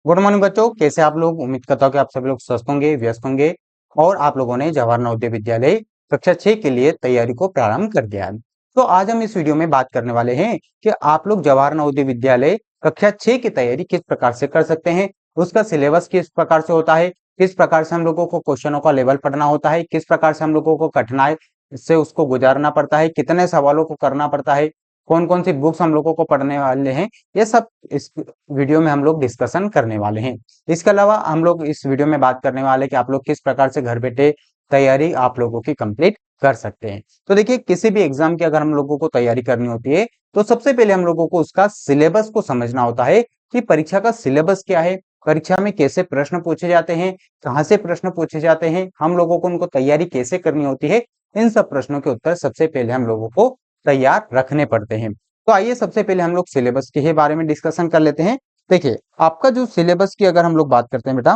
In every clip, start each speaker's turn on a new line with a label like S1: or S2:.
S1: Good morning बच्चों, कैसे आप लोग। उम्मीद करता हूँ कि आप सभी लोग स्वस्थ होंगे, व्यस्त होंगे और आप लोगों ने जवाहर नवोदय विद्यालय कक्षा 6 के लिए तैयारी को प्रारंभ कर दिया है। तो आज हम इस वीडियो में बात करने वाले हैं कि आप लोग जवाहर नवोदय विद्यालय कक्षा 6 की तैयारी किस प्रकार से कर सकते हैं, उसका सिलेबस किस प्रकार से होता है, किस प्रकार से हम लोगों को क्वेश्चनों का लेवल पढ़ना होता है, किस प्रकार से हम लोगों को कठिनाई से उसको गुजारना पड़ता है, कितने सवालों को करना पड़ता है, कौन कौन सी बुक्स हम लोगों को पढ़ने वाले हैं, ये सब इस वीडियो में हम लोग डिस्कशन करने वाले हैं। इसके अलावा हम लोग इस वीडियो में बात करने वाले कि आप लोग किस प्रकार से घर बैठे तैयारी आप लोगों की कंप्लीट कर सकते हैं। तो देखिए, किसी भी एग्जाम की अगर हम लोगों को तैयारी करनी होती है तो सबसे पहले हम लोगों को उसका सिलेबस को समझना होता है कि परीक्षा का सिलेबस क्या है, परीक्षा में कैसे प्रश्न पूछे जाते हैं, कहाँ से प्रश्न पूछे जाते हैं, हम लोगों को उनको तैयारी कैसे करनी होती है। इन सब प्रश्नों के उत्तर सबसे पहले हम लोगों को तैयार रखने पड़ते हैं। तो आइए सबसे पहले हम लोग सिलेबस के ही बारे में डिस्कशन कर लेते हैं। देखिए, आपका जो सिलेबस की अगर हम लोग बात करते हैं बेटा,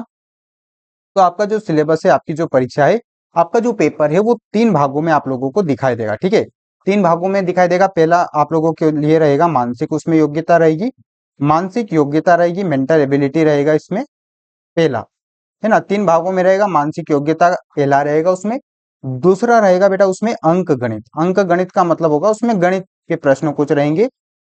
S1: तो आपका जो सिलेबस है, आपकी जो परीक्षा है, आपका जो पेपर है वो 3 भागों में आप लोगों को दिखाई देगा। ठीक है, 3 भागों में दिखाई देगा। पहला आप लोगों के लिए रहेगा मानसिक, उसमें योग्यता रहेगी, मानसिक योग्यता रहेगी, मेंटल एबिलिटी रहेगा इसमें पहला, है ना। 3 भागों में रहेगा। मानसिक योग्यता पहला रहेगा उसमें। दूसरा रहेगा बेटा उसमें अंक गणित। अंक गणित का मतलब होगा उसमें गणित के प्रश्न कुछ रहेंगे,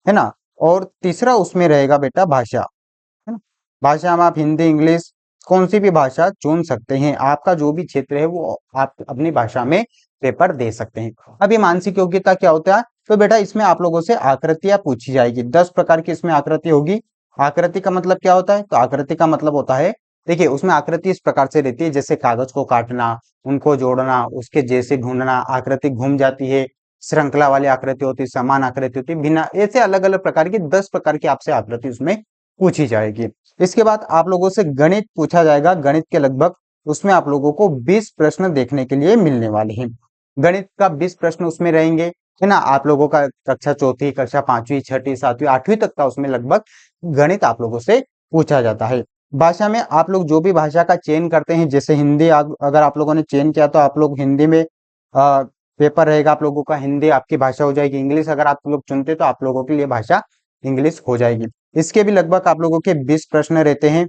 S1: है ना। और तीसरा उसमें रहेगा बेटा भाषा, है ना। भाषा में आप हिंदी, इंग्लिश, कौन सी भी भाषा चुन सकते हैं। आपका जो भी क्षेत्र है वो आप अपनी भाषा में पेपर दे सकते हैं। अब ये मानसिक योग्यता क्या होता है, तो बेटा इसमें आप लोगों से आकृतियां पूछी जाएगी। 10 प्रकार की इसमें आकृति होगी। आकृति का मतलब क्या होता है, तो आकृति का मतलब होता है, देखिए उसमें आकृति इस प्रकार से रहती है, जैसे कागज को काटना, उनको जोड़ना, उसके जैसे ढूंढना, आकृति घूम जाती है, श्रृंखला वाली आकृति होती है, समान आकृति होती है, बिना, ऐसे अलग अलग प्रकार की 10 प्रकार की आपसे आकृति उसमें पूछी जाएगी। इसके बाद आप लोगों से गणित पूछा जाएगा। गणित के लगभग उसमें आप लोगों को 20 प्रश्न देखने के लिए मिलने वाले हैं। गणित का 20 प्रश्न उसमें रहेंगे, है ना। आप लोगों का कक्षा चौथी, कक्षा 5वीं, 6ठी, 7वीं, 8वीं तक का उसमें लगभग गणित आप लोगों से पूछा जाता है। भाषा में आप लोग जो भी भाषा का चयन करते हैं, जैसे हिंदी अगर आप लोगों ने चयन किया तो आप लोग हिंदी में पेपर रहेगा, आप लोगों का हिंदी आपकी भाषा हो जाएगी। इंग्लिश अगर आप लोग चुनते तो आप लोगों के लिए भाषा इंग्लिश हो जाएगी। इसके भी लगभग आप लोगों के 20 प्रश्न रहते हैं।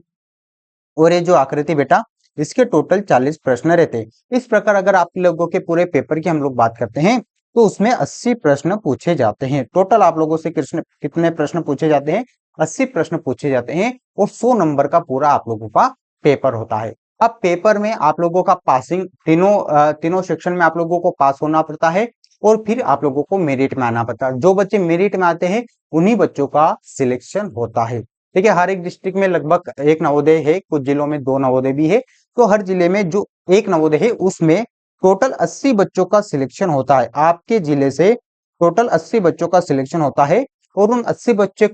S1: और ये जो आकृति बेटा, इसके टोटल 40 प्रश्न रहते हैं। इस प्रकार अगर आप लोगों के पूरे पेपर की हम लोग बात करते हैं तो उसमें 80 प्रश्न पूछे जाते हैं। टोटल आप लोगों से कितने प्रश्न पूछे जाते हैं, 80 प्रश्न पूछे जाते हैं। और 100 नंबर का पूरा आप लोगों का पेपर होता है। अब पेपर में आप लोगों का पासिंग, तीनों सेक्शन में आप लोगों को पास होना पड़ता है और फिर आप लोगों को मेरिट में आना पड़ता है। जो बच्चे मेरिट में आते हैं उन्हीं बच्चों का सिलेक्शन होता है। देखिए, हर एक डिस्ट्रिक्ट में लगभग एक नवोदय है, कुछ जिलों में 2 नवोदय भी है। तो हर जिले में जो एक नवोदय है उसमें टोटल 80 बच्चों का सिलेक्शन होता है। आपके जिले से टोटल 80 बच्चों का सिलेक्शन होता है। और उन 80 बच्चे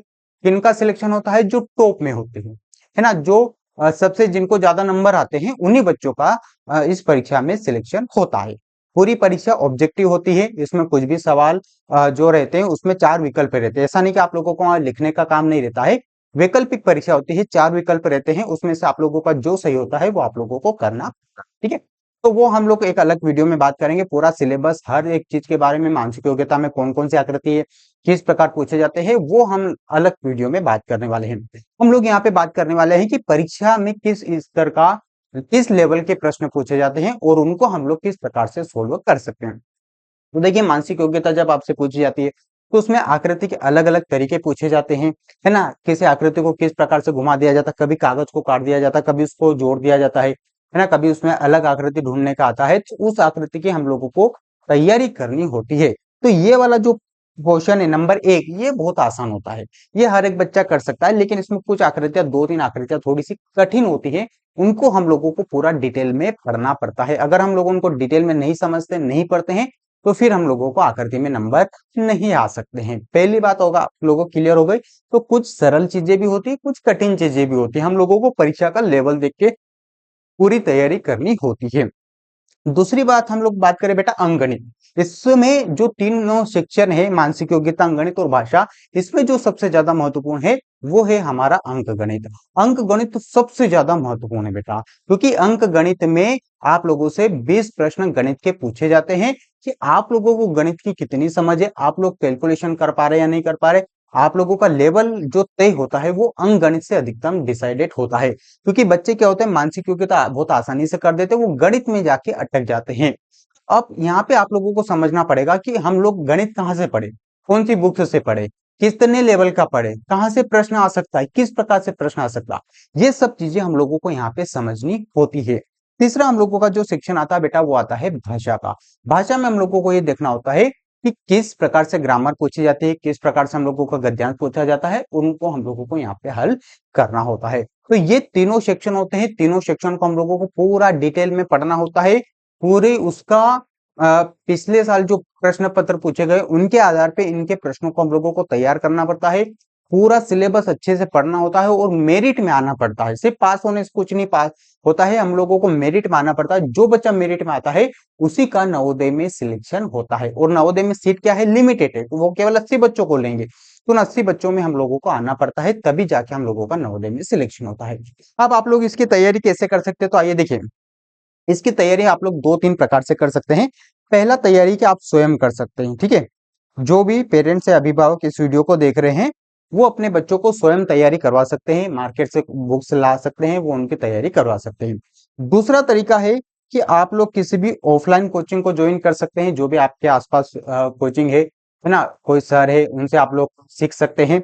S1: किनका सिलेक्शन होता है, जो टॉप में होते हैं, है ना। जो सबसे जिनको ज्यादा नंबर आते हैं उन्हीं बच्चों का इस परीक्षा में सिलेक्शन होता है। पूरी परीक्षा ऑब्जेक्टिव होती है। इसमें कुछ भी सवाल जो रहते हैं उसमें 4 विकल्प रहते हैं। ऐसा नहीं कि आप लोगों को वहां लिखने का काम नहीं रहता है। वैकल्पिक परीक्षा होती है, 4 विकल्प रहते हैं, उसमें से आप लोगों का जो सही होता है वो आप लोगों को करना। ठीक है, तो वो हम लोग एक अलग वीडियो में बात करेंगे। पूरा सिलेबस, हर एक चीज के बारे में, मानसिक योग्यता में कौन कौन सी आकृति है, किस प्रकार पूछे जाते हैं, वो हम अलग वीडियो में बात करने वाले हैं। हम लोग यहाँ पे बात करने वाले हैं कि परीक्षा में किस स्तर का, किस लेवल के प्रश्न पूछे जाते हैं और उनको हम लोग किस प्रकार से सोल्व कर सकते हैं। तो देखिए, मानसिक योग्यता जब आपसे पूछी जाती है तो उसमें आकृति के अलग अलग तरीके पूछे जाते हैं, है ना। किसी आकृति को किस प्रकार से घुमा दिया जाता है, कभी कागज को काट दिया जाता है, कभी उसको जोड़ दिया जाता है ना। कभी उसमें अलग आकृति ढूंढने का आता है, तो उस आकृति की हम लोगों को तैयारी करनी होती है। तो ये वाला जो क्वेश्चन है नंबर 1, ये बहुत आसान होता है, ये हर एक बच्चा कर सकता है। लेकिन इसमें कुछ आकृतियां, 2-3 आकृतियां थोड़ी सी कठिन होती है, उनको हम लोगों को पूरा डिटेल में पढ़ना पड़ता है। अगर हम लोग उनको डिटेल में नहीं समझते, नहीं पढ़ते हैं, तो फिर हम लोगों को आकृति में नंबर नहीं आ सकते हैं। पहली बात होगा, आप लोगों को क्लियर हो गई। तो कुछ सरल चीजें भी होती है, कुछ कठिन चीजें भी होती है। हम लोगों को परीक्षा का लेवल देख के पूरी तैयारी करनी होती है। दूसरी बात हम लोग बात करें बेटा अंकगणित। इसमें जो तीनों सेक्शन है, मानसिक योग्यता, अंकगणित और भाषा, इसमें जो सबसे ज्यादा महत्वपूर्ण है वो है हमारा अंकगणित। अंकगणित तो सबसे ज्यादा महत्वपूर्ण है बेटा, क्योंकि अंकगणित में आप लोगों से 20 प्रश्न गणित के पूछे जाते हैं कि आप लोगों को गणित की कितनी समझ है, आप लोग कैलकुलेशन कर पा रहे या नहीं कर पा रहे, आप लोगों का लेवल जो तय होता है वो अंकगणित से अधिकतम डिसाइडेड होता है, क्योंकि बच्चे क्या होते हैं मानसिक योग्यता बहुत आसानी से कर देते हैं, वो गणित में जाके अटक जाते हैं। अब यहाँ पे आप लोगों को समझना पड़ेगा कि हम लोग गणित कहाँ से पढ़े, कौन सी बुक से पढ़े, कितने लेवल का पढ़े, कहाँ से प्रश्न आ सकता है, किस प्रकार से प्रश्न आ सकता है, ये सब चीजें हम लोगों को यहाँ पे समझनी होती है। तीसरा हम लोगों का जो सेक्शन आता है बेटा वो आता है भाषा का। भाषा में हम लोगों को ये देखना होता है कि किस प्रकार से ग्रामर पूछी जाती है, किस प्रकार से हम लोगों का गद्यांश पूछा जाता है, उनको हम लोगों को यहाँ पे हल करना होता है। तो ये तीनों सेक्शन होते हैं, तीनों सेक्शन को हम लोगों को पूरा डिटेल में पढ़ना होता है। पूरे उसका पिछले साल जो प्रश्न पत्र पूछे गए उनके आधार पे इनके प्रश्नों को हम लोगों को तैयार करना पड़ता है। पूरा सिलेबस अच्छे से पढ़ना होता है और मेरिट में आना पड़ता है। सिर्फ पास होने से कुछ नहीं पास होता है, हम लोगों को मेरिट में आना पड़ता है। जो बच्चा मेरिट में आता है उसी का नवोदय में सिलेक्शन होता है, और नवोदय में सीट क्या है, लिमिटेड है, तो वो केवल 80 बच्चों को लेंगे। तो उन 80 बच्चों में हम लोगों को आना पड़ता है, तभी जाके हम लोगों का नवोदय में सिलेक्शन होता है। अब आप लोग इसकी तैयारी कैसे कर सकते हैं, तो आइए देखिए। इसकी तैयारी आप लोग दो तीन प्रकार से कर सकते हैं। पहला तैयारी कि आप स्वयं कर सकते हैं, ठीक है। जो भी पेरेंट्स या अभिभावक इस वीडियो को देख रहे हैं वो अपने बच्चों को स्वयं तैयारी करवा सकते हैं, मार्केट से बुक्स ला सकते हैं, वो उनकी तैयारी करवा सकते हैं। दूसरा तरीका है कि आप लोग किसी भी ऑफलाइन कोचिंग को ज्वाइन कर सकते हैं, जो भी आपके आसपास कोचिंग है ना, कोई सर है उनसे आप लोग सीख सकते हैं,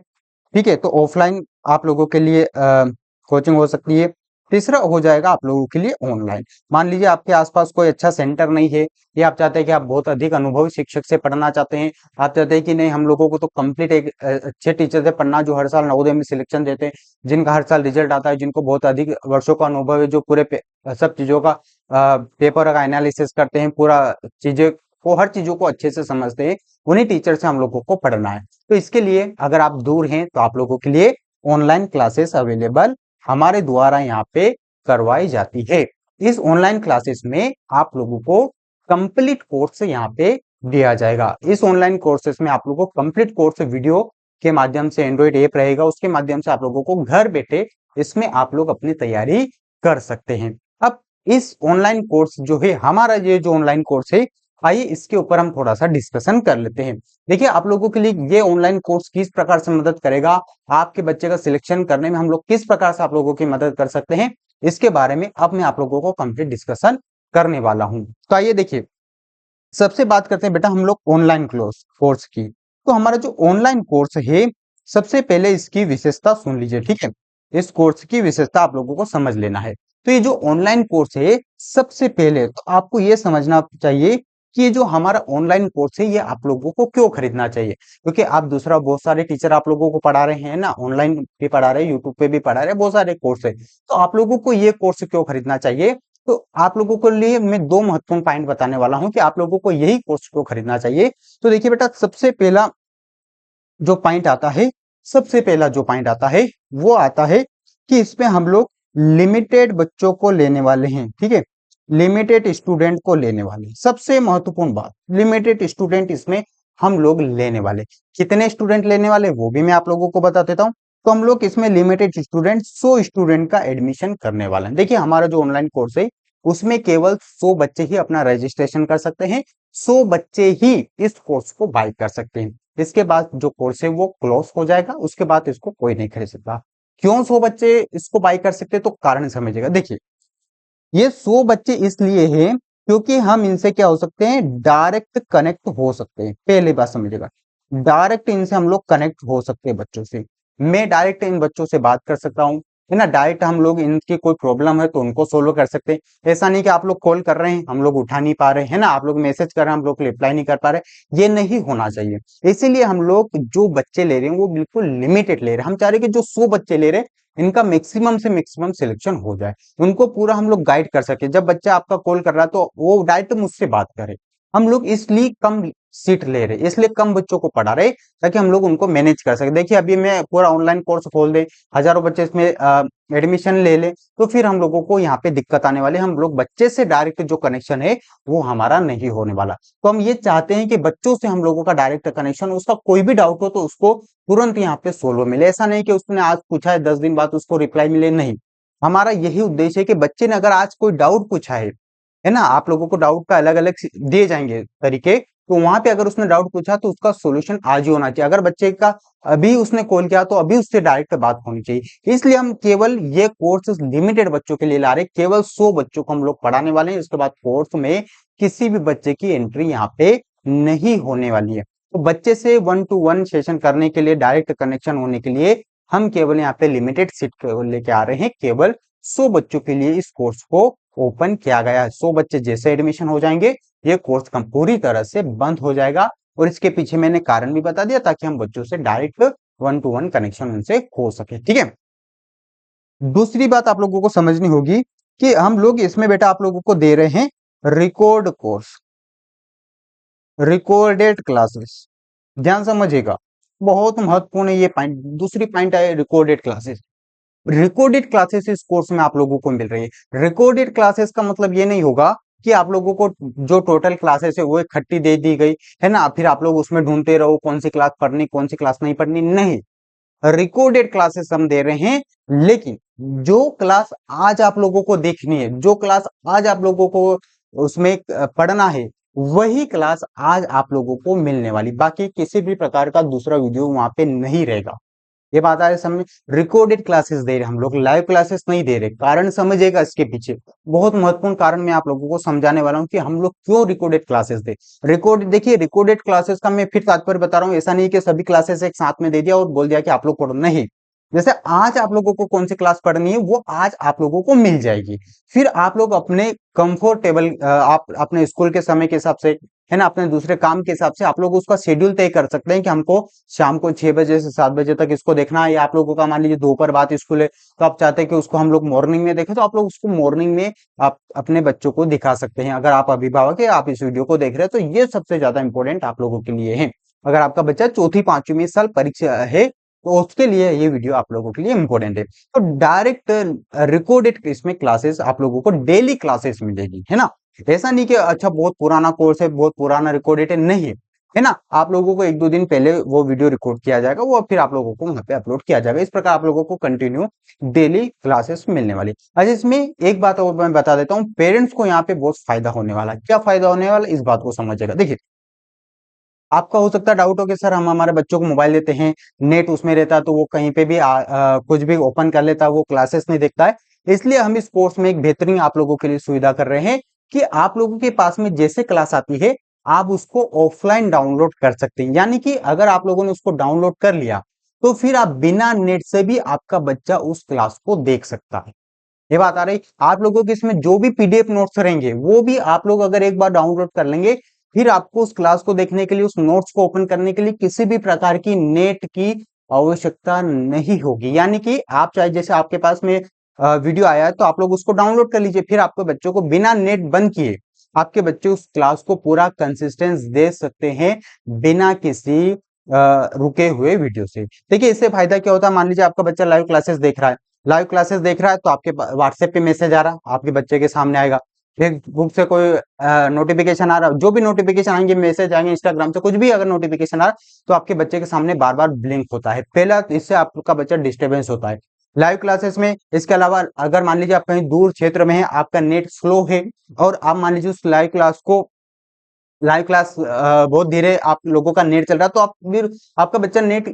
S1: ठीक है। तो ऑफलाइन आप लोगों के लिए कोचिंग हो सकती है। तीसरा हो जाएगा आप लोगों के लिए ऑनलाइन। मान लीजिए आपके आसपास कोई अच्छा सेंटर नहीं है, या आप चाहते हैं कि आप बहुत अधिक अनुभवी शिक्षक से पढ़ना चाहते हैं, आप चाहते हैं कि नहीं हम लोगों को तो कंप्लीट एक अच्छे टीचर से पढ़ना जो हर साल नवोदय में सिलेक्शन देते हैं, जिनका हर साल रिजल्ट आता है, जिनको बहुत अधिक वर्षों का अनुभव है, जो पूरे सब चीजों का पेपर का एनालिसिस करते हैं, पूरा चीजें को हर चीजों को अच्छे से समझते हैं, उन्हीं टीचर से हम लोगों को पढ़ना है। तो इसके लिए अगर आप दूर हैं तो आप लोगों के लिए ऑनलाइन क्लासेस अवेलेबल हमारे द्वारा यहाँ पे करवाई जाती है। इस ऑनलाइन क्लासेस में आप लोगों को कंप्लीट कोर्स यहाँ पे दिया जाएगा। इस ऑनलाइन कोर्सेस में आप लोगों को कंप्लीट कोर्स वीडियो के माध्यम से, एंड्रॉइड ऐप रहेगा उसके माध्यम से आप लोगों को घर बैठे इसमें आप लोग अपनी तैयारी कर सकते हैं। अब इस ऑनलाइन कोर्स जो है हमारा, ये जो ऑनलाइन कोर्स है, आइए इसके ऊपर हम थोड़ा सा डिस्कशन कर लेते हैं। देखिए आप लोगों के लिए ये ऑनलाइन कोर्स किस प्रकार से मदद करेगा, आपके बच्चे का सिलेक्शन करने में हम लोग किस प्रकार से आप लोगों की मदद कर सकते हैं, इसके बारे में अब मैं आप लोगों को कंप्लीट डिस्कशन करने वाला हूं। तो आइए देखिए, सबसे बात करते हैं बेटा हम लोग ऑनलाइन कोर्स की। तो हमारा जो ऑनलाइन कोर्स है, सबसे पहले इसकी विशेषता सुन लीजिए, ठीक है। इस कोर्स की विशेषता आप लोगों को समझ लेना है। तो ये जो ऑनलाइन कोर्स है, सबसे पहले तो आपको ये समझना चाहिए कि ये जो हमारा ऑनलाइन कोर्स है ये आप लोगों को क्यों खरीदना चाहिए। क्योंकि आप दूसरा बहुत सारे टीचर आप लोगों को पढ़ा रहे हैं ना, ऑनलाइन भी पढ़ा रहे हैं, यूट्यूब पे भी पढ़ा रहे हैं, बहुत सारे कोर्स है। तो आप लोगों को ये कोर्स क्यों खरीदना चाहिए, तो आप लोगों के लिए मैं दो महत्वपूर्ण पॉइंट बताने वाला हूं कि आप लोगों को यही कोर्स क्यों खरीदना चाहिए। तो देखिए बेटा, जो पॉइंट आता है सबसे पहला जो पॉइंट आता है वो आता है कि इसमें हम लोग लिमिटेड बच्चों को लेने वाले हैं, ठीक है। लिमिटेड स्टूडेंट को लेने वाले हैं। सबसे महत्वपूर्ण बात, लिमिटेड स्टूडेंट इसमें हम लोग लेने वाले। कितने स्टूडेंट लेने वाले वो भी मैं आप लोगों को बता देता हूँ। तो हम लोग इसमें लिमिटेड स्टूडेंट 100 स्टूडेंट का एडमिशन करने वाले हैं। देखिए हमारा जो ऑनलाइन कोर्स है उसमें केवल 100 बच्चे ही अपना रजिस्ट्रेशन कर सकते हैं, 100 बच्चे ही इस कोर्स को बाय कर सकते हैं। इसके बाद जो कोर्स है वो क्लोज हो जाएगा, उसके बाद इसको कोई नहीं खरीद सकता। क्यों 100 बच्चे इसको बाय कर सकते हैं, तो कारण समझिएगा। देखिए ये 100 बच्चे इसलिए हैं क्योंकि हम इनसे क्या हो सकते हैं, डायरेक्ट कनेक्ट हो सकते हैं। पहली बात समझिएगा, डायरेक्ट इनसे हम लोग कनेक्ट हो सकते हैं बच्चों से। मैं डायरेक्ट इन बच्चों से बात कर सकता हूँ, है ना। डायरेक्ट हम लोग इनकी कोई प्रॉब्लम है तो उनको सोल्व कर सकते हैं। ऐसा नहीं कि आप लोग कॉल कर रहे हैं हम लोग उठा नहीं पा रहे हैं ना, आप लोग मैसेज कर रहे हैं हम लोग रिप्लाई नहीं कर पा रहे, ये नहीं होना चाहिए। इसीलिए हम लोग जो बच्चे ले रहे हैं वो बिल्कुल लिमिटेड ले रहे हैं। हम चाह रहे हैं कि जो 100 बच्चे ले रहे हैं इनका मैक्सिमम से मैक्सिमम सिलेक्शन हो जाए, उनको पूरा हम लोग गाइड कर सके। जब बच्चा आपका कॉल कर रहा है तो वो डायरेक्ट मुझसे बात करे। हम लोग इसलिए कम सीट ले रहे, इसलिए कम बच्चों को पढ़ा रहे ताकि हम लोग उनको मैनेज कर सके। देखिए अभी मैं पूरा ऑनलाइन कोर्स खोल दे, हजारों बच्चे इसमें एडमिशन ले ले, तो फिर हम लोगों को यहाँ पे दिक्कत आने वाली है। हम लोग बच्चे से डायरेक्ट जो कनेक्शन है वो हमारा नहीं होने वाला। तो हम ये चाहते हैं कि बच्चों से हम लोगों का डायरेक्ट कनेक्शन, उसका कोई भी डाउट हो तो उसको तुरंत यहाँ पे सोल्व मिले। ऐसा नहीं कि उसने आज पूछा है 10 दिन बाद उसको रिप्लाई मिले, नहीं। हमारा यही उद्देश्य है कि बच्चे ने अगर आज कोई डाउट पूछा है ना, आप लोगों को डाउट का अलग अलग दिए जाएंगे तरीके, तो वहां पे अगर उसने डाउट पूछा तो उसका सोल्यूशन आज ही होना चाहिए। अगर बच्चे का अभी उसने कॉल किया तो अभी उससे डायरेक्ट बात होनी चाहिए। इसलिए हम केवल ये कोर्स लिमिटेड बच्चों के लिए ला रहे हैं, केवल 100 बच्चों को हम लोग पढ़ाने वाले हैं। इसके बाद कोर्स में किसी भी बच्चे की एंट्री यहाँ पे नहीं होने वाली है। तो बच्चे से 1-to-1 सेशन करने के लिए, डायरेक्ट कनेक्शन होने के लिए हम केवल यहाँ पे लिमिटेड सीट लेके आ रहे हैं। केवल 100 बच्चों के लिए इस कोर्स को ओपन किया गया है। 100 बच्चे जैसे एडमिशन हो जाएंगे ये कोर्स पूरी तरह से बंद हो जाएगा। और इसके पीछे मैंने कारण भी बता दिया ताकि हम बच्चों से डायरेक्ट 1-to-1 कनेक्शन उनसे हो सके। ठीक है, दूसरी बात आप लोगों को समझनी होगी कि हम लोग इसमें बेटा आप लोगों को दे रहे हैं रिकॉर्ड कोर्स, रिकॉर्डेड क्लासेस। ध्यान समझिएगा, बहुत महत्वपूर्ण है ये पॉइंट। दूसरी पॉइंट है रिकॉर्डेड क्लासेस। रिकॉर्डेड क्लासेस इस कोर्स में आप लोगों को मिल रही है। रिकॉर्डेड क्लासेस का मतलब ये नहीं होगा कि आप लोगों को जो टोटल क्लासेस है वो इकट्ठी दे दी गई है ना, फिर आप लोग उसमें ढूंढते रहो कौन सी क्लास पढ़नी कौन सी क्लास नहीं पढ़नी। नहीं, रिकॉर्डेड क्लासेस हम दे रहे हैं, लेकिन जो क्लास आज आप लोगों को देखनी है, जो क्लास आज आप लोगों को उसमें पढ़ना है, वही क्लास आज आप लोगों को मिलने वाली। बाकी किसी भी प्रकार का दूसरा वीडियो वहां पे नहीं रहेगा। ये बात आ रही समझ। रिकॉर्डेड क्लासेस दे रहे हम लोग, लाइव क्लासेस नहीं दे रहे। कारण समझिएगा इसके पीछे, बहुत महत्वपूर्ण कारण मैं आप लोगों को समझाने वाला हूँ कि हम लोग क्यों रिकॉर्डेड क्लासेस दे। रिकॉर्ड देखिए, रिकॉर्डेड क्लासेस का मैं फिर तात्पर्य बता रहा हूँ, ऐसा नहीं कि सभी क्लासेस एक साथ में दे दिया और बोल दिया कि आप लोग पढ़ो। नहीं, जैसे आज आप लोगों को कौन सी क्लास पढ़नी है वो आज आप लोगों को मिल जाएगी। फिर आप लोग अपने कंफर्टेबल, आप अपने स्कूल के समय के हिसाब से है ना, अपने दूसरे काम के हिसाब से आप लोग उसका शेड्यूल तय कर सकते हैं कि हमको शाम को 6 बजे से 7 बजे तक इसको देखना है। या आप लोगों का मान लीजिए दोपहर बाद स्कूल है तो आप चाहते हैं कि उसको हम लोग मॉर्निंग में देखें, तो आप लोग उसको मॉर्निंग में आप अपने बच्चों को दिखा सकते हैं। अगर आप अभिभावक है, आप इस वीडियो को देख रहे हैं, तो ये सबसे ज्यादा इंपॉर्टेंट आप लोगों के लिए है। अगर आपका बच्चा चौथी पांचवी में इस साल परीक्षा है तो उसके लिए ये वीडियो आप लोगों के लिए इंपॉर्टेंट है। तो डायरेक्ट रिकॉर्डेड इसमें क्लासेस आप लोगों को डेली क्लासेस मिलेगी, है ना। ऐसा नहीं कि अच्छा बहुत पुराना कोर्स है, बहुत पुराना रिकॉर्डेड है, नहीं है ना। आप लोगों को 1-2 दिन पहले वो वीडियो रिकॉर्ड किया जाएगा, वो फिर आप लोगों को वहां पे अपलोड किया जाएगा। इस प्रकार आप लोगों को कंटिन्यू डेली क्लासेस मिलने वाली। अच्छा, इसमें एक बात और मैं बता देता हूँ, पेरेंट्स को यहाँ पे बहुत फायदा होने वाला है। क्या फायदा होने वाला है, इस बात को समझिएगा। देखिए, आपका हो सकता है डाउट हो कि सर हम हमारे बच्चों को मोबाइल देते हैं, नेट उसमें रहता है तो वो कहीं पे भी कुछ भी ओपन कर लेता है, वो क्लासेस नहीं देखता है। इसलिए हम इस कोर्स में एक बेहतरीन आप लोगों के लिए सुविधा कर रहे हैं कि आप लोगों के पास में जैसे क्लास आती है आप उसको ऑफलाइन डाउनलोड कर सकते हैं। यानी कि अगर आप लोगों ने उसको डाउनलोड कर लिया तो फिर आप बिना नेट से भी आपका बच्चा उस क्लास को देख सकता है। ये बात आ रही। आप लोगों के इसमें जो भी पीडीएफ नोट्स रहेंगे वो भी आप लोग अगर एक बार डाउनलोड कर लेंगे, फिर आपको उस क्लास को देखने के लिए, उस नोट्स को ओपन करने के लिए किसी भी प्रकार की नेट की आवश्यकता नहीं होगी। यानी कि आप चाहे, जैसे आपके पास में वीडियो आया है तो आप लोग उसको डाउनलोड कर लीजिए, फिर आपके बच्चों को बिना नेट बंद किए आपके बच्चे उस क्लास को पूरा कंसिस्टेंस दे सकते हैं बिना किसी रुके हुए वीडियो से। देखिए, इससे फायदा क्या होता है, मान लीजिए आपका बच्चा लाइव क्लासेस देख रहा है, लाइव क्लासेस देख रहा है तो आपके व्हाट्सएप पे मैसेज आ रहा, आपके बच्चे के सामने आएगा। फेसबुक से कोई नोटिफिकेशन आ रहा, जो भी नोटिफिकेशन आएंगे, मैसेज आएंगे, इंस्टाग्राम से कुछ भी अगर नोटिफिकेशन आ रहा तो आपके बच्चे के सामने बार बार ब्लिंक होता है। पहला, इससे आपका बच्चा डिस्टर्बेंस होता है लाइव क्लासेस में। इसके अलावा अगर मान लीजिए आप कहीं दूर क्षेत्र में है, आपका नेट स्लो है और आप मान लीजिए उस लाइव क्लास को, लाइव क्लास बहुत धीरे आप लोगों का नेट चल रहा है, तो आप फिर आपका बच्चा नेट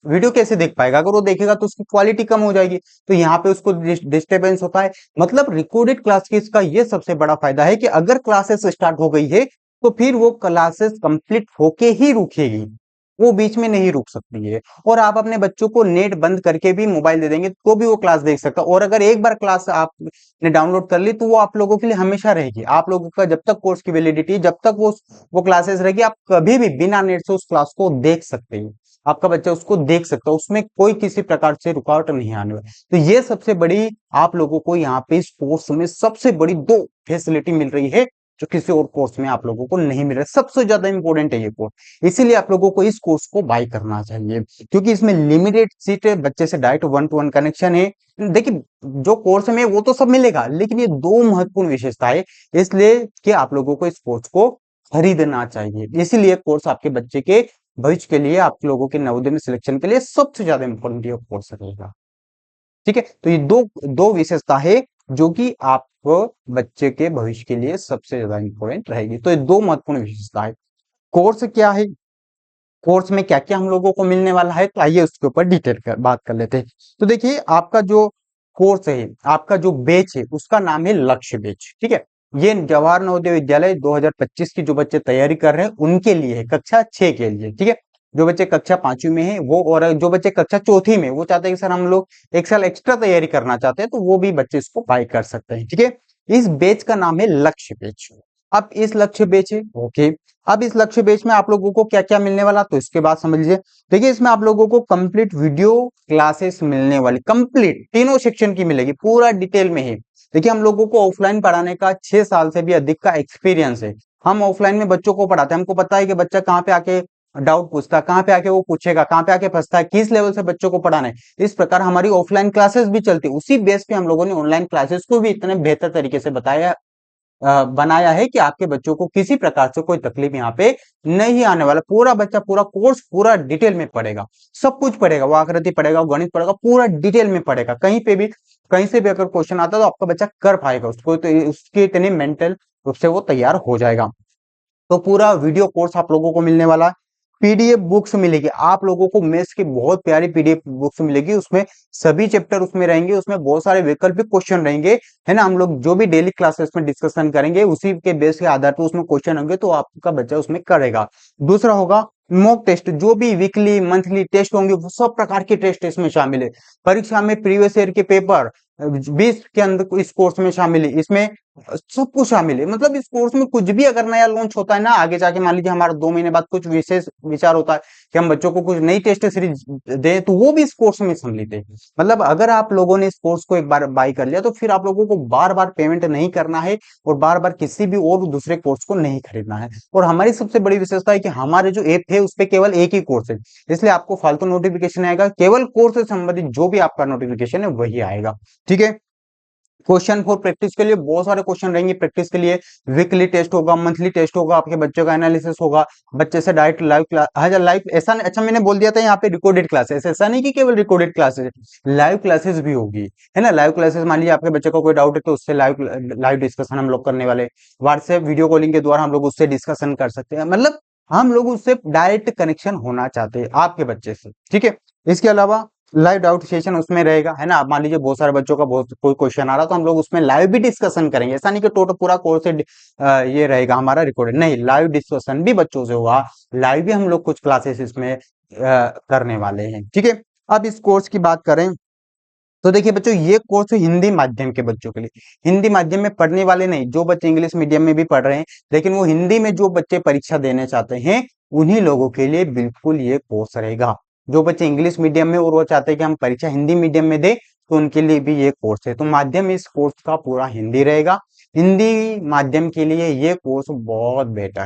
S1: वीडियो कैसे देख पाएगा। अगर वो देखेगा तो उसकी क्वालिटी कम हो जाएगी, तो यहाँ पे उसको डिस्टरबेंस होता है। मतलब रिकॉर्डेड क्लास की इसका ये सबसे बड़ा फायदा है कि अगर क्लासेस स्टार्ट हो गई है तो फिर वो क्लासेस कंप्लीट होके ही रुकेगी, वो बीच में नहीं रुक सकती है। और आप अपने बच्चों को नेट बंद करके भी मोबाइल दे देंगे तो भी वो क्लास देख सकता है। और अगर एक बार क्लास आपने डाउनलोड कर ली तो वो आप लोगों के लिए हमेशा रहेगी। आप लोगों का जब तक कोर्स की वैलिडिटी, जब तक वो क्लासेस रहेगी, आप कभी भी बिना नेट से उस क्लास को देख सकते हैं। आपका बच्चा उसको देख सकता है, उसमें कोई किसी प्रकार से रुकावट नहीं आने वाली। तो ये सबसे बड़ी आप लोगों को यहाँ पे इस कोर्स में सबसे बड़ी दो फैसिलिटी मिल रही है जो किसी और कोर्स में आप लोगों को नहीं मिल रहा। सबसे ज्यादा इंपॉर्टेंट है ये कोर्स, इसीलिए आप लोगों को इस कोर्स को बाय करना चाहिए, क्योंकि इसमें लिमिटेड सीट है, बच्चे से डायरेक्ट 1-to-1 कनेक्शन है। देखिए, जो कोर्स में वो तो सब मिलेगा, लेकिन ये दो महत्वपूर्ण विशेषता है, इसलिए कि आप लोगों को इस कोर्स को खरीदना चाहिए। इसीलिए कोर्स आपके बच्चे के भविष्य के लिए, आप लोगों के नवोदय में सिलेक्शन के लिए सबसे ज्यादा इंपॉर्टेंट ये कोर्स रहेगा। ठीक है, तो ये दो दो विशेषता है जो कि आपको बच्चे के भविष्य के लिए सबसे ज्यादा इंपॉर्टेंट रहेगी। तो ये दो महत्वपूर्ण विशेषता है। कोर्स क्या है, कोर्स में क्या क्या हम लोगों को मिलने वाला है, तो आइए उसके ऊपर डिटेल कर बात कर लेते हैं। तो देखिए आपका जो कोर्स है, आपका जो बैच है, उसका नाम है लक्ष्य बैच। ठीक है, ये जवाहर नवोदय विद्यालय 2025 की जो बच्चे तैयारी कर रहे हैं उनके लिए है, कक्षा 6 के लिए। ठीक है, जो बच्चे कक्षा 5वीं में है वो, और जो बच्चे कक्षा चौथी में, वो चाहते हैं कि सर हम लोग एक साल एक्स्ट्रा तैयारी करना चाहते हैं, तो वो भी बच्चे इसको बाय कर सकते हैं। ठीक है, इस बैच का नाम है लक्ष्य बैच। अब इस लक्ष्य बैच है, ओके, अब इस लक्ष्य बैच में आप लोगों को क्या क्या मिलने वाला, तो इसके बाद समझ लीजिए। देखिए इसमें आप लोगों को कंप्लीट वीडियो क्लासेस मिलने वाली, कंप्लीट तीनों सेक्शन की मिलेगी, पूरा डिटेल में है। देखिए हम लोगों को ऑफलाइन पढ़ाने का 6 साल से भी अधिक का एक्सपीरियंस है। हम ऑफलाइन में बच्चों को पढ़ाते हैं, हमको पता है कि बच्चा कहाँ पे आके डाउट पूछता है, कहाँ पे आके वो पूछेगा, कहाँ पे आके फंसता है, किस लेवल से बच्चों को पढ़ाना है। इस प्रकार हमारी ऑफलाइन क्लासेस भी चलती है, उसी बेस पे हम लोगों ने ऑनलाइन क्लासेस को भी इतने बेहतर तरीके से बताया, बनाया है कि आपके बच्चों को किसी प्रकार से कोई तकलीफ यहाँ पे नहीं आने वाला। पूरा बच्चा पूरा कोर्स पूरा डिटेल में पढ़ेगा, सब कुछ पढ़ेगा, वो आकृति पढ़ेगा, वो गणित पढ़ेगा, पूरा डिटेल में पढ़ेगा। कहीं पे भी कहीं से भी अगर क्वेश्चन आता है तो आपका बच्चा कर पाएगा उसको, तो उसके इतने मेंटल रूप से वो तैयार हो जाएगा। तो पूरा वीडियो कोर्स आप लोगों को मिलने वाला है। पीडीएफ बुक्स मिलेगी आप लोगों को, मैथ्स की बहुत प्यारी पीडीएफ बुक्स मिलेगी, उसमें सभी चैप्टर उसमें रहेंगे, उसमें बहुत सारे वैकल्पिक क्वेश्चन रहेंगे, है ना। हम लोग जो भी डेली क्लासेस में डिस्कशन करेंगे उसी के बेस के आधार पर उसमें क्वेश्चन होंगे, तो आपका बच्चा उसमें करेगा। दूसरा होगा मॉक टेस्ट, जो भी वीकली मंथली टेस्ट होंगे वो सब प्रकार के टेस्ट इसमें शामिल है। परीक्षा में प्रीवियस ईयर के पेपर 20 के अंदर इस कोर्स में शामिल है, इसमें सब कुछ शामिल है। मतलब इस कोर्स में कुछ भी अगर नया लॉन्च होता है ना, आगे जाके मान लीजिए हमारा 2 महीने बाद कुछ विशेष विचार होता है कि हम बच्चों को कुछ नई टेस्ट सीरीज दें, तो वो भी इस कोर्स में सम्मिलित है। मतलब अगर आप लोगों ने इस कोर्स को एक बार बाय कर लिया तो फिर आप लोगों को बार बार पेमेंट नहीं करना है, और बार बार किसी भी और दूसरे कोर्स को नहीं खरीदना है। और हमारी सबसे बड़ी विशेषता है कि हमारे जो ऐप है उस पर केवल एक ही कोर्स है, इसलिए आपको फालतू नोटिफिकेशन आएगा, केवल कोर्स से संबंधित जो भी आपका नोटिफिकेशन है वही आएगा। ठीक है, क्वेश्चन फॉर प्रैक्टिस के लिए बहुत सारे क्वेश्चन रहेंगे। प्रैक्टिस के लिए वीकली टेस्ट होगा, मंथली टेस्ट होगा, आपके बच्चों का एनालिसिस होगा, बच्चे से डायरेक्ट लाइव क्लास। हाँ लाइव ऐसा नहीं, अच्छा मैंने बोल दिया था यहाँ पे रिकॉर्डेड क्लासेस, ऐसा नहीं कि केवल रिकॉर्डेड क्लासेस, लाइव क्लासेस भी होगी, है ना। लाइव क्लासेस मान लीजिए आपके बच्चे को कोई डाउट है तो उससे लाइव लाइव डिस्कशन हम लोग करने वाले, व्हाट्सएप वीडियो कॉलिंग के द्वारा हम लोग उससे डिस्कशन कर सकते हैं। मतलब हम लोग उससे डायरेक्ट कनेक्शन होना चाहते हैं आपके बच्चे से। ठीक है, इसके अलावा लाइव डाउट सेशन उसमें रहेगा, है ना। आप मान लीजिए बहुत सारे बच्चों का बहुत कोई क्वेश्चन आ रहा तो हम लोग उसमें लाइव भी डिस्कशन करेंगे, ऐसा नहीं कि टोटल पूरा कोर्स ये रहेगा हमारा रिकॉर्डेड, नहीं, लाइव डिस्कशन भी बच्चों से होगा, लाइव भी हम लोग कुछ क्लासेस इसमें करने वाले हैं। ठीक है, अब इस कोर्स की बात करें तो देखिए बच्चों ये कोर्स हिंदी माध्यम के बच्चों के लिए, हिंदी माध्यम में पढ़ने वाले नहीं, जो बच्चे इंग्लिश मीडियम में भी पढ़ रहे हैं लेकिन वो हिंदी में जो बच्चे परीक्षा देने चाहते हैं उन्हीं लोगों के लिए बिल्कुल ये कोर्स रहेगा। जो बच्चे इंग्लिश मीडियम में और वो चाहते हैं कि हम परीक्षा हिंदी मीडियम में दे, तो उनके लिए भी ये कोर्स है। तो माध्यम इस कोर्स का पूरा हिंदी रहेगा। हिंदी माध्यम के लिए ये कोर्स बहुत बेटर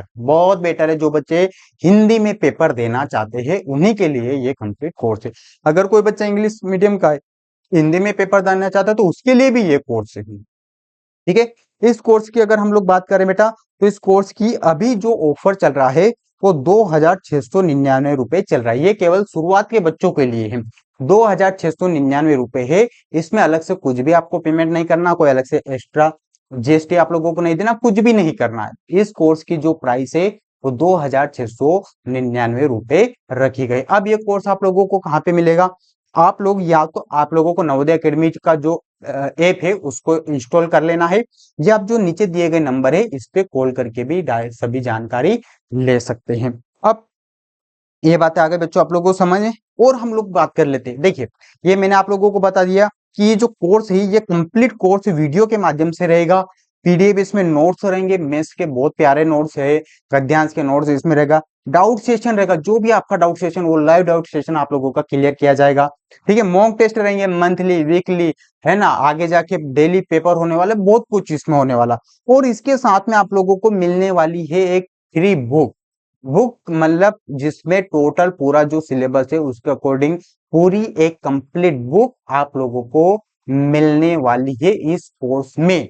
S1: है। जो बच्चे हिंदी में पेपर देना चाहते हैं उन्हीं के लिए ये कंप्लीट कोर्स है। अगर कोई बच्चा इंग्लिश मीडियम का है, हिंदी में पेपर देना चाहता है, तो उसके लिए भी ये कोर्स है। ठीक है, इस कोर्स की अगर हम लोग बात करें बेटा, तो इस कोर्स की अभी जो ऑफर चल रहा है वो 2699 रुपए चल रहा है। ये केवल शुरुआत के बच्चों के लिए है, 2699 रुपए है। इसमें अलग से कुछ भी आपको पेमेंट नहीं करना, कोई अलग से एक्स्ट्रा जीएसटी आप लोगों को नहीं देना, कुछ भी नहीं करना है। इस कोर्स की जो प्राइस है वो 2699 रुपए रखी गई। अब ये कोर्स आप लोगों को कहाँ पे मिलेगा, आप लोग या तो आप लोगों को नवोदय एकेडमी का जो ऐप है उसको इंस्टॉल कर लेना है, या आप जो नीचे दिए गए नंबर है इस पे कॉल करके भी सभी जानकारी ले सकते हैं। अब ये बातें आगे बच्चों आप लोगों को समझ है, और हम लोग बात कर लेते हैं। देखिए ये मैंने आप लोगों को बता दिया कि ये जो कोर्स है ये कंप्लीट कोर्स वीडियो के माध्यम से रहेगा। पीडीएफ इसमें नोट्स रहेंगे, मैथ्स के बहुत प्यारे नोट्स है, गद्यांश के नोट्स इसमें रहेगा, डाउट सेशन रहेगा, जो भी आपका डाउट सेशन वो लाइव डाउट सेशन आप लोगों का क्लियर किया जाएगा। ठीक है, मॉक टेस्ट रहेंगे मंथली वीकली, है ना, आगे जाके डेली पेपर होने वाले, बहुत कुछ इसमें होने वाला। और इसके साथ में आप लोगों को मिलने वाली है एक फ्री बुक। बुक मतलब जिसमें टोटल पूरा जो सिलेबस है उसके अकॉर्डिंग पूरी एक कंप्लीट बुक आप लोगों को मिलने वाली है इस कोर्स में।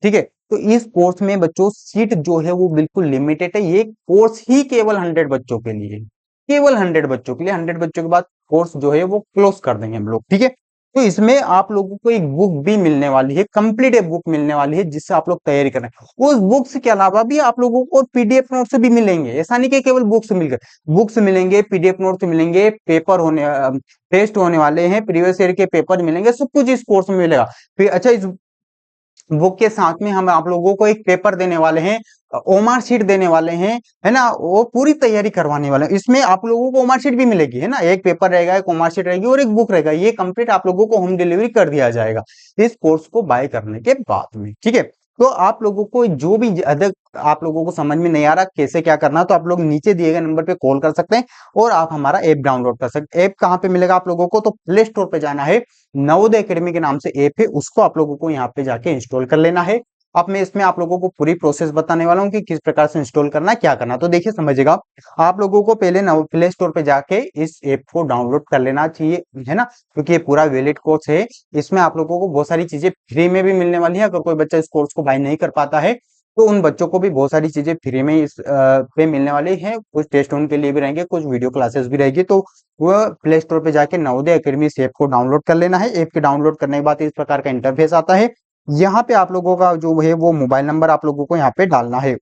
S1: ठीक है, तो इस कोर्स में बच्चों सीट जो है वो बिल्कुल लिमिटेड है। ये कोर्स ही केवल 100 बच्चों के लिए, केवल 100 बच्चों के लिए, 100 बच्चों के बाद कोर्स जो है वो क्लोज कर देंगे हम लोग। ठीक है, तो इसमें आप लोगों को एक बुक भी मिलने वाली है, कंप्लीट एक बुक मिलने वाली है जिससे आप लोग तैयारी कर रहे हैं। उस बुक्स के अलावा भी आप लोगों को पीडीएफ नोट्स भी मिलेंगे, ऐसा नहीं कि केवल बुक्स मिल गए, बुक्स मिलेंगे, पीडीएफ नोट्स मिलेंगे, पेपर होने टेस्ट होने वाले हैं, प्रीवियस ईयर के पेपर मिलेंगे, सब कुछ इस कोर्स में मिलेगा। फिर अच्छा, इस बुक के साथ में हम आप लोगों को एक पेपर देने वाले हैं, ओमार शीट देने वाले हैं, है ना, वो पूरी तैयारी करवाने वाले हैं। इसमें आप लोगों को ओमार शीट भी मिलेगी, है ना, एक पेपर रहेगा, एक ओमार शीट रहेगी और एक बुक रहेगा, ये कंप्लीट आप लोगों को होम डिलीवरी कर दिया जाएगा इस कोर्स को बाय करने के बाद में। ठीक है, तो आप लोगों को जो भी अधिक आप लोगों को समझ में नहीं आ रहा कैसे क्या करना, तो आप लोग नीचे दिए गए नंबर पे कॉल कर सकते हैं और आप हमारा ऐप डाउनलोड कर सकते हैं। ऐप कहाँ पे मिलेगा आप लोगों को, तो प्ले स्टोर पे जाना है, नवोदय एकेडमी के नाम से ऐप है, उसको आप लोगों को यहाँ पे जाके इंस्टॉल कर लेना है। अब मैं इसमें आप लोगों को पूरी प्रोसेस बताने वाला हूँ कि किस प्रकार से इंस्टॉल करना है, क्या करना। तो देखिए समझिएगा, आप लोगों को पहले नव प्ले स्टोर पे जाके इस ऐप को डाउनलोड कर लेना चाहिए, है ना, क्योंकि ये पूरा वैलिड कोर्स है। इसमें आप लोगों को बहुत सारी चीजें फ्री में भी मिलने वाली है। अगर कोई बच्चा इस कोर्स को बाय नहीं कर पाता है तो उन बच्चों को भी बहुत सारी चीजें फ्री में इस पे मिलने वाली है। कुछ टेस्ट उनके लिए भी रहेंगे, कुछ वीडियो क्लासेस भी रहेगी। तो वह प्ले स्टोर पे जाके नवोदय एकेडमी इस ऐप को डाउनलोड कर लेना है। ऐप के डाउनलोड करने के बाद इस प्रकार का इंटरफेस आता है। यहाँ पे आप लोगों का जो है वो मोबाइल नंबर आप लोगों को यहाँ पे डालना है।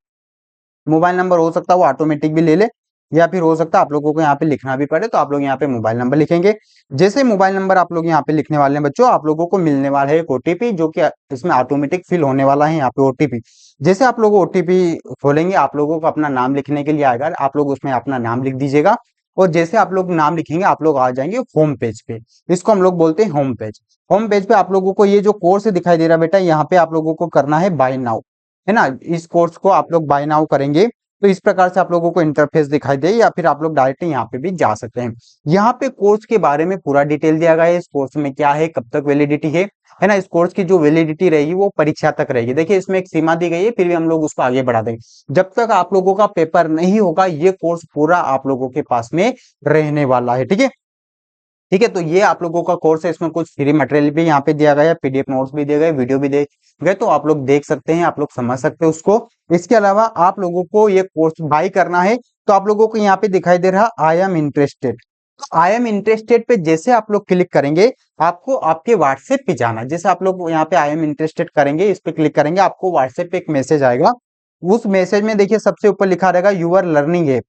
S1: मोबाइल नंबर हो सकता है वो ऑटोमेटिक भी ले ले, या फिर हो सकता है आप लोगों को यहाँ पे लिखना भी पड़े, तो आप लोग यहाँ पे मोबाइल नंबर लिखेंगे। जैसे मोबाइल नंबर आप लोग यहाँ पे लिखने वाले हैं बच्चों, आप लोगों को मिलने वाला है एक ओटीपी, जो कि इसमें ऑटोमेटिक फिल होने वाला है यहाँ पे ओटीपी। जैसे आप लोग ओटीपी खोलेंगे, आप लोगों को अपना नाम लिखने के लिए आएगा, आप लोग उसमें अपना नाम लिख दीजिएगा। और जैसे आप लोग नाम लिखेंगे, आप लोग आ जाएंगे होम पेज पे। इसको हम लोग बोलते हैं होम पेज। होम पेज पे आप लोगों को ये जो कोर्स दिखाई दे रहा है बेटा, यहाँ पे आप लोगों को करना है बाय नाउ, है ना। इस कोर्स को आप लोग बाय नाउ करेंगे तो इस प्रकार से आप लोगों को इंटरफेस दिखाई दे, या फिर आप लोग डायरेक्ट यहाँ पे भी जा सकते हैं। यहाँ पे कोर्स के बारे में पूरा डिटेल दिया गया है, इस कोर्स में क्या है, कब तक वैलिडिटी है ना। इस कोर्स की जो वैलिडिटी रहेगी वो परीक्षा तक रहेगी। देखिए इसमें एक सीमा दी गई है, फिर भी हम लोग उसको आगे बढ़ा देंगे। जब तक आप लोगों का पेपर नहीं होगा ये कोर्स पूरा आप लोगों के पास में रहने वाला है। ठीक है, ठीक है, तो ये आप लोगों का कोर्स है। इसमें कुछ फ्री मटेरियल भी यहाँ पे दिया गया है, पीडीएफ नोट्स भी दिए गए, वीडियो भी दिए गए, तो आप लोग देख सकते हैं, आप लोग समझ सकते हैं उसको। इसके अलावा आप लोगों को ये कोर्स बाय करना है, तो आप लोगों को यहाँ पे दिखाई दे रहा आई एम इंटरेस्टेड। तो आई एम इंटरेस्टेड पे जैसे आप लोग क्लिक करेंगे, आपको आपके व्हाट्सएप पे जाना। जैसे आप लोग यहाँ पे आई एम इंटरेस्टेड करेंगे, इस पे क्लिक करेंगे, आपको व्हाट्सएप पे एक मैसेज आएगा। उस मैसेज में देखिए सबसे ऊपर लिखा रहेगा your learning app.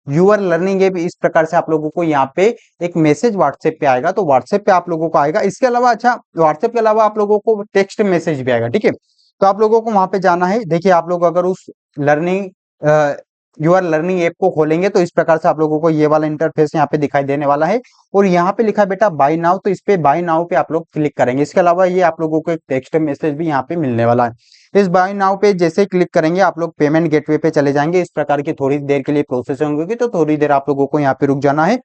S1: Your learning app, इस प्रकार से आप लोगों को यहाँ पे एक मैसेज व्हाट्सएप पे आएगा। तो व्हाट्सएप पे आप लोगों को आएगा। इसके अलावा अच्छा, व्हाट्सएप के अलावा आप लोगों को टेक्स्ट मैसेज भी आएगा। ठीक है, तो आप लोगों को वहां पे जाना है। देखिए आप लोग अगर उस लर्निंग यूर लर्निंग ऐप को खोलेंगे तो इस प्रकार से आप लोगों को ये वाला इंटरफेस यहाँ पे दिखाई देने वाला है। और यहाँ पे लिखा है बेटा बाय नाउ, तो इस पे बाय नाउ पे आप लोग क्लिक करेंगे। इसके अलावा ये आप लोगों को एक टेक्स्ट मैसेज भी यहाँ पे मिलने वाला है। इस बाय नाउ पे जैसे क्लिक करेंगे, आप लोग पेमेंट गेटवे पे चले जाएंगे। इस प्रकार की थोड़ी देर के लिए प्रोसेसिंग होगी, तो थोड़ी देर आप लोगों को यहाँ पे रुक जाना है।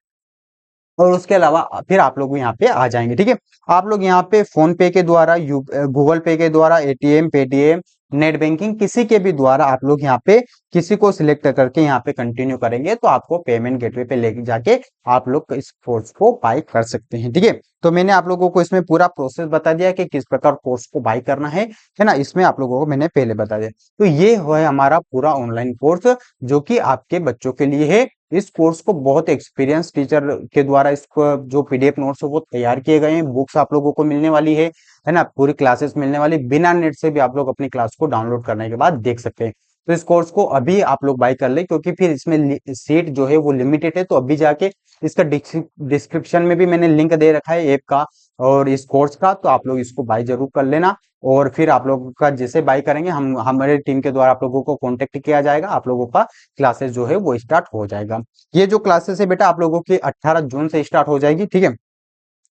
S1: और उसके अलावा फिर आप लोग यहाँ पे आ जाएंगे। ठीक है, आप लोग यहाँ पे फोन पे के द्वारा, गूगल पे के द्वारा, एटीएम, पेटीएम, नेट बैंकिंग, किसी के भी द्वारा आप लोग यहाँ पे किसी को सिलेक्ट करके यहाँ पे कंटिन्यू करेंगे, तो आपको पेमेंट गेटवे पे लेके जाके आप लोग इस कोर्स को बाय कर सकते हैं। ठीक है, तो मैंने आप लोगों को इसमें पूरा प्रोसेस बता दिया कि किस प्रकार कोर्स को बाय करना है ना। इसमें आप लोगों को मैंने पहले बता दिया। तो ये है हमारा पूरा ऑनलाइन कोर्स जो कि आपके बच्चों के लिए है। इस कोर्स को बहुत एक्सपीरियंस टीचर के द्वारा इसको जो पीडीएफ नोट्स है वो तैयार किए गए हैं। बुक्स आप लोगों को मिलने वाली है ना, पूरी क्लासेस मिलने वाली, बिना नेट से भी आप लोग अपनी क्लास को डाउनलोड करने के बाद देख सकते हैं। तो इस कोर्स को अभी आप लोग बाय कर ले, क्योंकि फिर इसमें सीट जो है वो लिमिटेड है। तो अभी जाके इसका डिस्क्रिप्शन में भी मैंने लिंक दे रखा है ऐप का और इस कोर्स का, तो आप लोग इसको बाय जरूर कर लेना। और फिर आप लोगों का जैसे बाय करेंगे, हम हमारे टीम के द्वारा आप लोगों को कांटेक्ट किया जाएगा, आप लोगों का क्लासेस जो है वो स्टार्ट हो जाएगा। ये जो क्लासेस है बेटा आप लोगों की 18 जून से स्टार्ट हो जाएगी। ठीक है,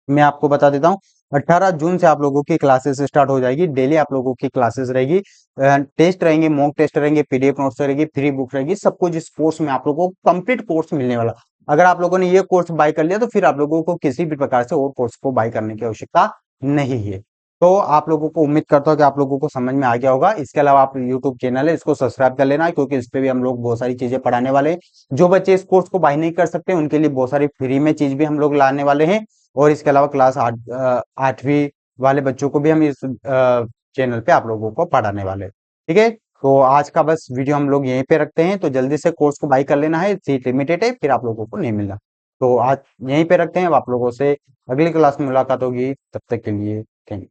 S1: मैं आपको बता देता हूँ, 18 जून से आप लोगों की क्लासेस स्टार्ट हो जाएगी। डेली आप लोगों की क्लासेस रहेगी, टेस्ट रहेंगे, मॉक टेस्ट रहेंगे, पीडीएफ नोट्स रहेगी, फ्री बुक रहेगी, सब कुछ इस कोर्स में आप लोगों को कंप्लीट कोर्स मिलने वाला। अगर आप लोगों ने ये कोर्स बाय कर लिया तो फिर आप लोगों को किसी भी प्रकार से और कोर्स को बाय करने की आवश्यकता नहीं है। तो आप लोगों को उम्मीद करता हूँ कि आप लोगों को समझ में आ गया होगा। इसके अलावा आप यूट्यूब चैनल है इसको सब्सक्राइब कर लेना, क्योंकि इस पे भी हम लोग बहुत सारी चीजें पढ़ाने वाले हैं। जो बच्चे इस कोर्स को बाय नहीं कर सकते उनके लिए बहुत सारी फ्री में चीज भी हम लोग लाने वाले हैं। और इसके अलावा क्लास 8वीं वाले बच्चों को भी हम इस चैनल पे आप लोगों को पढ़ाने वाले हैं। ठीक है, तो आज का बस वीडियो हम लोग यहीं पे रखते हैं। तो जल्दी से कोर्स को बाय कर लेना है, सीट लिमिटेड है, फिर आप लोगों को नहीं मिलना। तो आज यहीं पे रखते हैं, अब आप लोगों से अगली क्लास में मुलाकात होगी, तब तक के लिए थैंक यू।